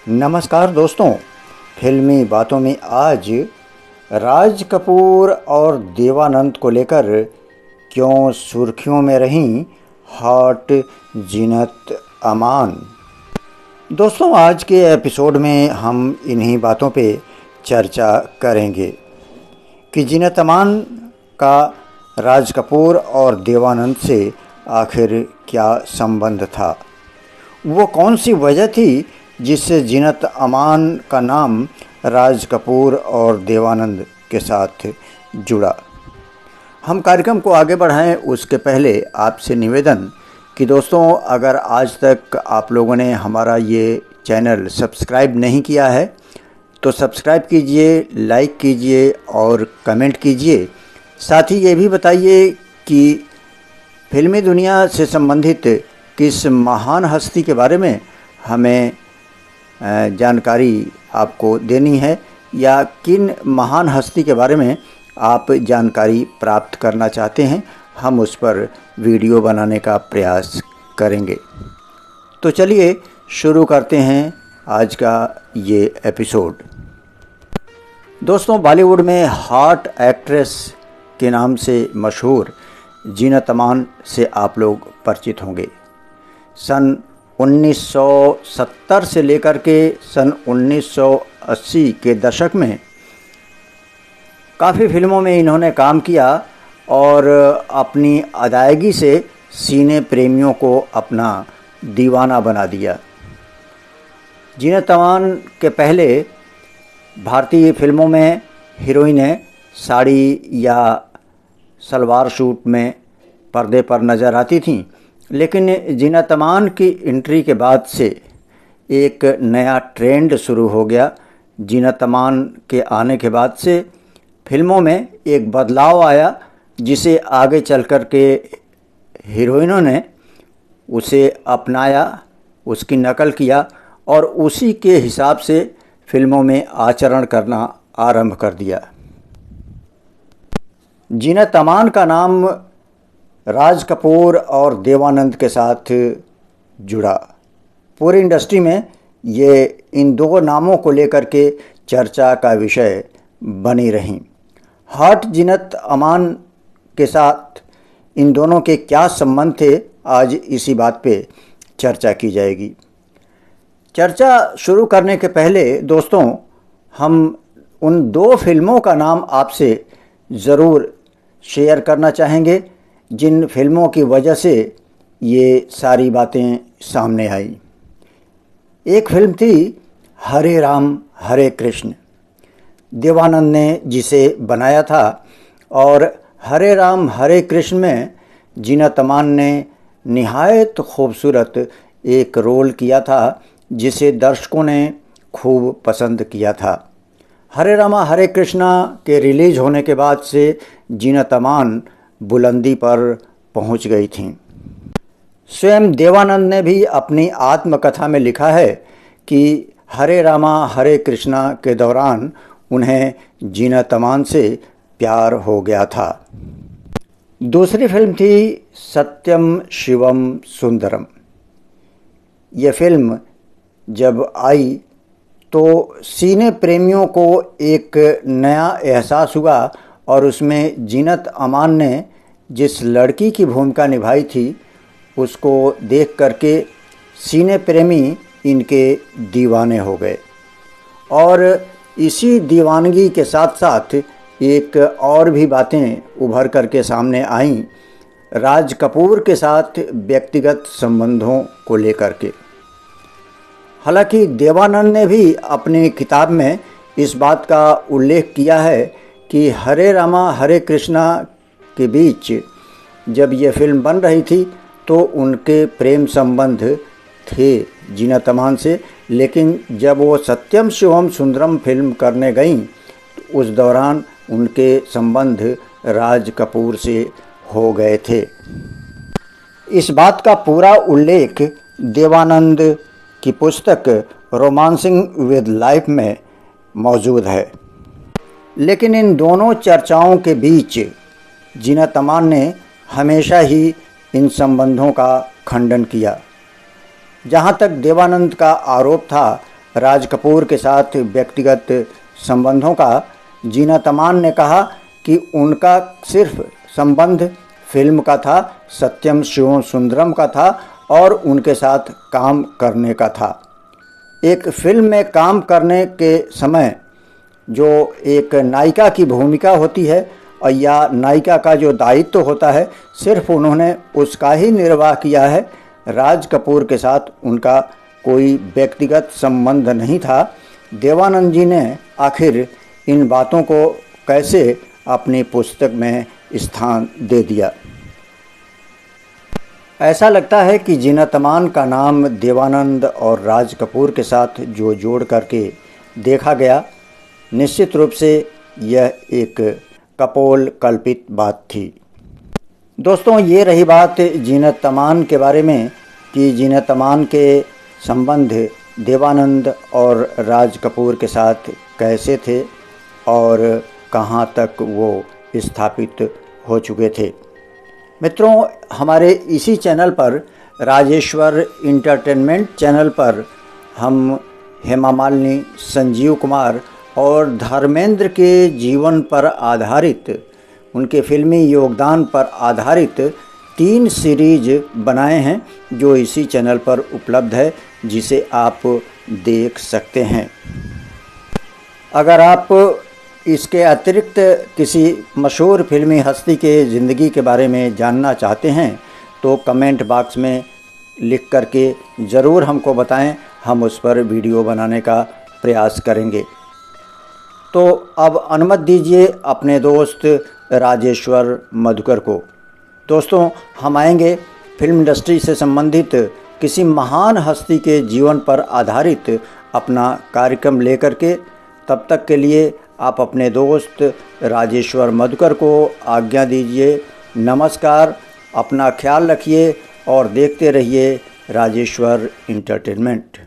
नमस्कार दोस्तों, फिल्मी बातों में आज राज कपूर और देवानंद को लेकर क्यों सुर्खियों में रहीं हॉट जीनत अमान। दोस्तों, आज के एपिसोड में हम इन्हीं बातों पे चर्चा करेंगे कि जीनत अमान का राज कपूर और देवानंद से आखिर क्या संबंध था। वो कौन सी वजह थी जिससे जीनत अमान का नाम राज कपूर और देवानंद के साथ जुड़ा। हम कार्यक्रम को आगे बढ़ाएं उसके पहले आपसे निवेदन कि दोस्तों, अगर आज तक आप लोगों ने हमारा ये चैनल सब्सक्राइब नहीं किया है तो सब्सक्राइब कीजिए, लाइक कीजिए और कमेंट कीजिए। साथ ही ये भी बताइए कि फिल्मी दुनिया से संबंधित किस महान हस्ती के बारे में हमें जानकारी आपको देनी है या किन महान हस्ती के बारे में आप जानकारी प्राप्त करना चाहते हैं। हम उस पर वीडियो बनाने का प्रयास करेंगे। तो चलिए शुरू करते हैं आज का ये एपिसोड। दोस्तों, बॉलीवुड में हॉट एक्ट्रेस के नाम से मशहूर जीनत अमान से आप लोग परिचित होंगे। सन 1970 से लेकर के सन 1980 के दशक में काफ़ी फिल्मों में इन्होंने काम किया और अपनी अदायगी से सिने प्रेमियों को अपना दीवाना बना दिया। जीनत अमान के पहले भारतीय फिल्मों में हीरोइनें साड़ी या सलवार सूट में पर्दे पर नज़र आती थीं, लेकिन जीनत अमान की एंट्री के बाद से एक नया ट्रेंड शुरू हो गया। जीनत अमान के आने के बाद से फिल्मों में एक बदलाव आया जिसे आगे चल कर के हीरोइनों ने उसे अपनाया, उसकी नकल किया और उसी के हिसाब से फिल्मों में आचरण करना आरंभ कर दिया। जीनत अमान का नाम राज कपूर और देवानंद के साथ जुड़ा। पूरी इंडस्ट्री में ये इन दो नामों को लेकर के चर्चा का विषय बनी रहीं। हॉट जीनत अमान के साथ इन दोनों के क्या संबंध थे, आज इसी बात पे चर्चा की जाएगी। चर्चा शुरू करने के पहले दोस्तों, हम उन दो फिल्मों का नाम आपसे ज़रूर शेयर करना चाहेंगे जिन फिल्मों की वजह से ये सारी बातें सामने आई। एक फिल्म थी हरे राम हरे कृष्ण। देवानंद ने जिसे बनाया था और हरे राम हरे कृष्ण में जीनत अमान ने निहायत खूबसूरत एक रोल किया था जिसे दर्शकों ने खूब पसंद किया था। हरे रामा हरे कृष्णा के रिलीज होने के बाद से जीनत अमान बुलंदी पर पहुंच गई थीं। स्वयं देवानंद ने भी अपनी आत्मकथा में लिखा है कि हरे रामा हरे कृष्णा के दौरान उन्हें जीनत अमान से प्यार हो गया था। दूसरी फिल्म थी सत्यम शिवम सुंदरम। ये फिल्म जब आई तो सिने प्रेमियों को एक नया एहसास हुआ और उसमें जीनत अमान ने जिस लड़की की भूमिका निभाई थी उसको देख करके सिने प्रेमी इनके दीवाने हो गए। और इसी दीवानगी के साथ साथ एक और भी बातें उभर करके सामने आईं राज कपूर के साथ व्यक्तिगत संबंधों को लेकर के। हालांकि देवानंद ने भी अपनी किताब में इस बात का उल्लेख किया है कि हरे रामा हरे कृष्णा के बीच जब ये फिल्म बन रही थी तो उनके प्रेम संबंध थे जीनत अमान से, लेकिन जब वो सत्यम शिवम सुंदरम फिल्म करने गईं तो उस दौरान उनके संबंध राज कपूर से हो गए थे। इस बात का पूरा उल्लेख देवानंद की पुस्तक रोमांसिंग विद लाइफ में मौजूद है। लेकिन इन दोनों चर्चाओं के बीच जीनत अमान ने हमेशा ही इन संबंधों का खंडन किया। जहाँ तक देवानंद का आरोप था राज कपूर के साथ व्यक्तिगत संबंधों का, जीनत अमान ने कहा कि उनका सिर्फ संबंध फिल्म का था, सत्यम शिवम सुंदरम का था और उनके साथ काम करने का था। एक फिल्म में काम करने के समय जो एक नायिका की भूमिका होती है और या नायिका का जो दायित्व होता है, सिर्फ उन्होंने उसका ही निर्वाह किया है। राज कपूर के साथ उनका कोई व्यक्तिगत संबंध नहीं था। देवानंद जी ने आखिर इन बातों को कैसे अपनी पुस्तक में स्थान दे दिया। ऐसा लगता है कि जीनत अमान का नाम देवानंद और राज कपूर के साथ जो जोड़ करके देखा गया, निश्चित रूप से यह एक कपोल कल्पित बात थी। दोस्तों, ये रही बात जीनत अमान के बारे में कि जीनत अमान के संबंध देवानंद और राज कपूर के साथ कैसे थे और कहाँ तक वो स्थापित हो चुके थे। मित्रों, हमारे इसी चैनल पर, राजेश्वर इंटरटेनमेंट चैनल पर, हम हेमा मालिनी, संजीव कुमार और धर्मेंद्र के जीवन पर आधारित, उनके फिल्मी योगदान पर आधारित 3 सीरीज बनाए हैं जो इसी चैनल पर उपलब्ध है, जिसे आप देख सकते हैं। अगर आप इसके अतिरिक्त किसी मशहूर फिल्मी हस्ती के ज़िंदगी के बारे में जानना चाहते हैं तो कमेंट बॉक्स में लिख करके ज़रूर हमको बताएं, हम उस पर वीडियो बनाने का प्रयास करेंगे। तो अब अनुमति दीजिए अपने दोस्त राजेश्वर मधुकर को। दोस्तों, हम आएंगे फिल्म इंडस्ट्री से संबंधित किसी महान हस्ती के जीवन पर आधारित अपना कार्यक्रम लेकर के। तब तक के लिए आप अपने दोस्त राजेश्वर मधुकर को आज्ञा दीजिए। नमस्कार, अपना ख्याल रखिए और देखते रहिए राजेश्वर इंटरटेनमेंट।